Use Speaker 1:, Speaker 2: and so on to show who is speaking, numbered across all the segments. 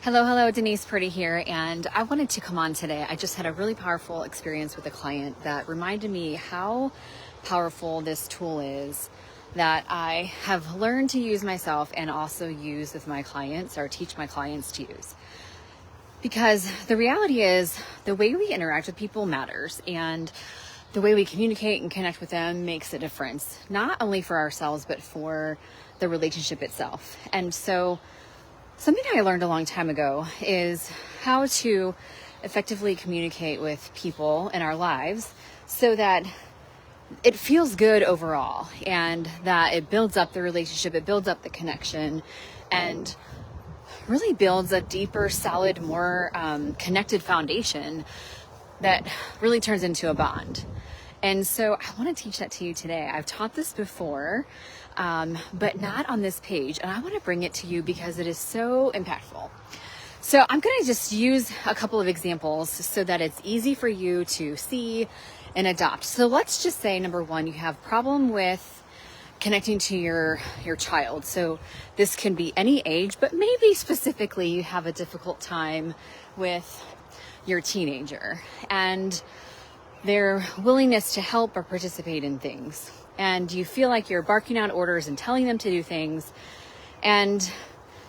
Speaker 1: Hello, Denise Purdy here, and I wanted to come on today. I just had a really powerful experience with a client that reminded me how powerful this tool is that I have learned to use myself and also use with my clients or teach my clients to use. Because the reality is the way we interact with people matters, and the way we communicate and connect with them makes a difference, not only for ourselves, but for the relationship itself. And so something I learned a long time ago is how to effectively communicate with people in our lives so that it feels good overall and that it builds up the relationship, it builds up the connection, and really builds a deeper, solid, more connected foundation that really turns into a bond. And so I want to teach that to you today. I've taught this before, but not on this page. And I want to bring it to you because it is so impactful. So I'm going to just use a couple of examples so that it's easy for you to see and adopt. So let's just say, number one, you have problem with connecting to your child. So this can be any age, but maybe specifically you have a difficult time with your teenager and their willingness to help or participate in things. And you feel like you're barking out orders and telling them to do things, and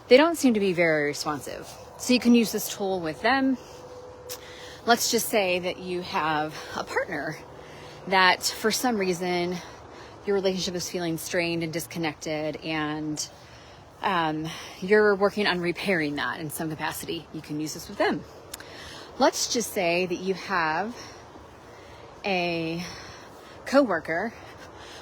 Speaker 1: they don't seem to be very responsive. So you can use this tool with them. Let's just say that you have a partner that for some reason your relationship is feeling strained and disconnected, and you're working on repairing that in some capacity. You can use this with them. Let's just say that you have a coworker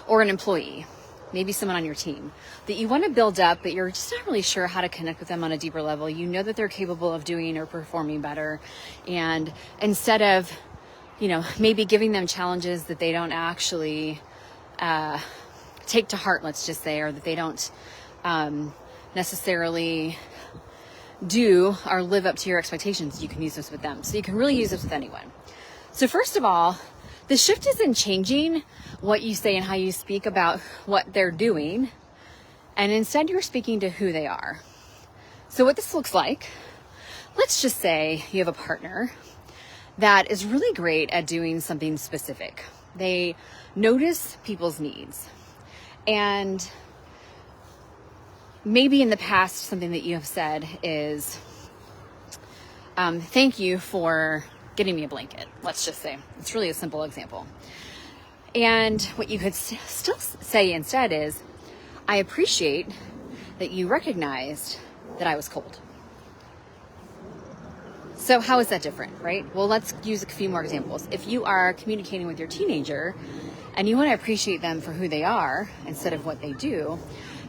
Speaker 1: or an employee, maybe someone on your team that you want to build up, but you're just not really sure how to connect with them on a deeper level. You know that they're capable of doing or performing better. And instead of, maybe giving them challenges that they don't actually take to heart, let's just say, or that they don't necessarily do or live up to your expectations, you can use this with them. So you can really use this with anyone. So first of all, the shift isn't changing what you say and how you speak about what they're doing, and instead you're speaking to who they are. So what this looks like, let's just say you have a partner that is really great at doing something specific. They notice people's needs, and maybe in the past something that you have said is, thank you for getting me a blanket. Let's just say it's really a simple example. And what you could still say instead is, I appreciate that you recognized that I was cold. So how is that different, right? Well, let's use a few more examples. If you are communicating with your teenager and you want to appreciate them for who they are instead of what they do,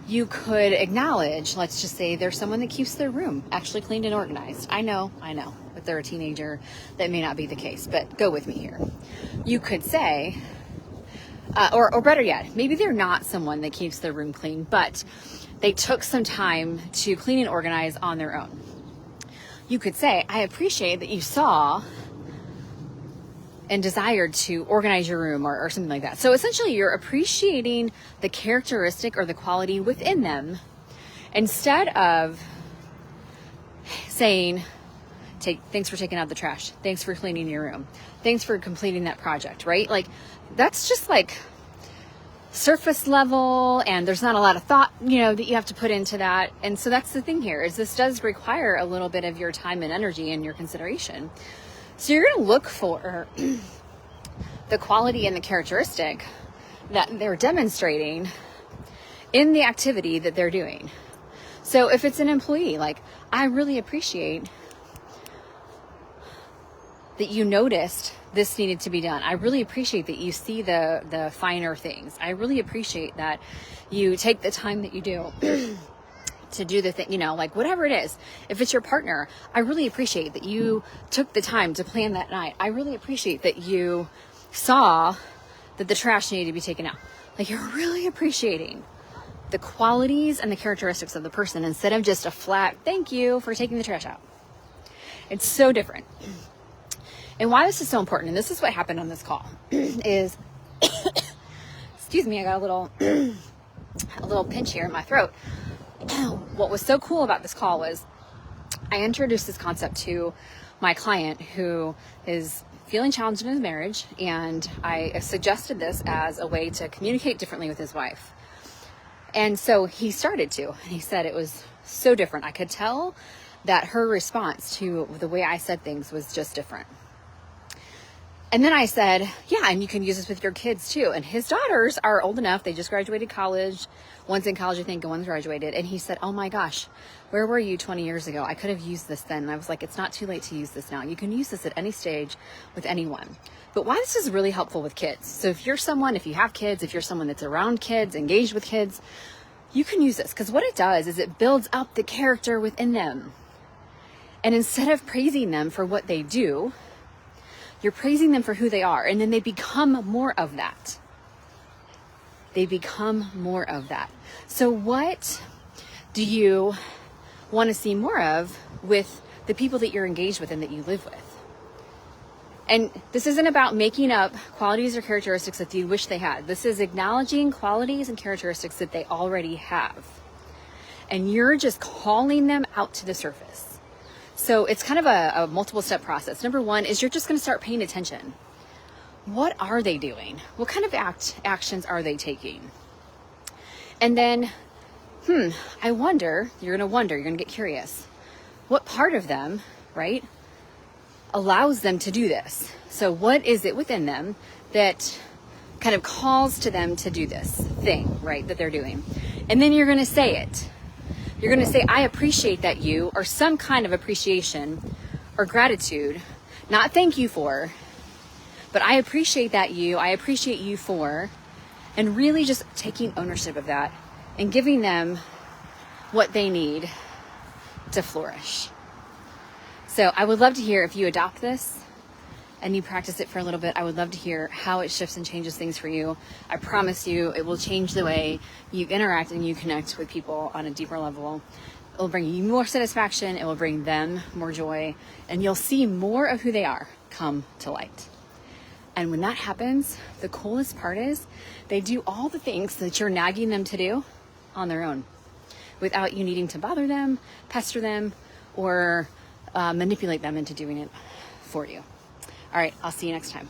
Speaker 1: you could acknowledge, let's just say there's someone that keeps their room actually cleaned and organized. I know, if they're a teenager, that may not be the case, but go with me here. You could say, or better yet, maybe they're not someone that keeps their room clean, but they took some time to clean and organize on their own. You could say, I appreciate that you saw and desired to organize your room or something like that. So essentially you're appreciating the characteristic or the quality within them instead of saying, thanks for taking out the trash. Thanks for cleaning your room. Thanks for completing that project, right? Like that's just like surface level, and there's not a lot of thought, that you have to put into that. And so that's the thing here is this does require a little bit of your time and energy and your consideration. So you're going to look for the quality and the characteristic that they're demonstrating in the activity that they're doing. So if it's an employee, like, I really appreciate that you noticed this needed to be done. I really appreciate that you see the finer things. I really appreciate that you take the time that you do to do the thing, like whatever it is. If it's your partner, I really appreciate that you took the time to plan that night. I really appreciate that you saw that the trash needed to be taken out. Like you're really appreciating the qualities and the characteristics of the person instead of just a flat, thank you for taking the trash out. It's so different. And why this is so important, and this is what happened on this call, is, excuse me, I got a little pinch here in my throat. what was so cool about this call was I introduced this concept to my client who is feeling challenged in his marriage, and I suggested this as a way to communicate differently with his wife. And so he started to, and he said it was so different. I could tell that her response to the way I said things was just different. And then I said, yeah, and you can use this with your kids too. And his daughters are old enough. They just graduated college. One's in college, I think, and one's graduated. And he said, oh my gosh, where were you 20 years ago? I could have used this then. And I was like, it's not too late to use this now. You can use this at any stage with anyone. But why this is really helpful with kids. So if you're someone, if you have kids, if you're someone that's around kids, engaged with kids, you can use this, because what it does is it builds up the character within them. And instead of praising them for what they do, you're praising them for who they are, and then they become more of that. They become more of that. So what do you want to see more of with the people that you're engaged with and that you live with? And this isn't about making up qualities or characteristics that you wish they had. This is acknowledging qualities and characteristics that they already have. And you're just calling them out to the surface. So it's kind of a multiple step process. Number one is you're just going to start paying attention. What are they doing? What kind of actions are they taking? And then, I wonder, you're going to get curious. What part of them, right, allows them to do this? So what is it within them that kind of calls to them to do this thing, right, that they're doing? And then you're going to say it. You're going to say, I appreciate that you, or some kind of appreciation or gratitude, not thank you for, but I appreciate that you, I appreciate you for, and really just taking ownership of that and giving them what they need to flourish. So I would love to hear if you adopt this and you practice it for a little bit. I would love to hear how it shifts and changes things for you. I promise you it will change the way you interact and you connect with people on a deeper level. It will bring you more satisfaction. It will bring them more joy, and you'll see more of who they are come to light. And when that happens, the coolest part is they do all the things that you're nagging them to do on their own without you needing to bother them, pester them, or manipulate them into doing it for you. All right, I'll see you next time.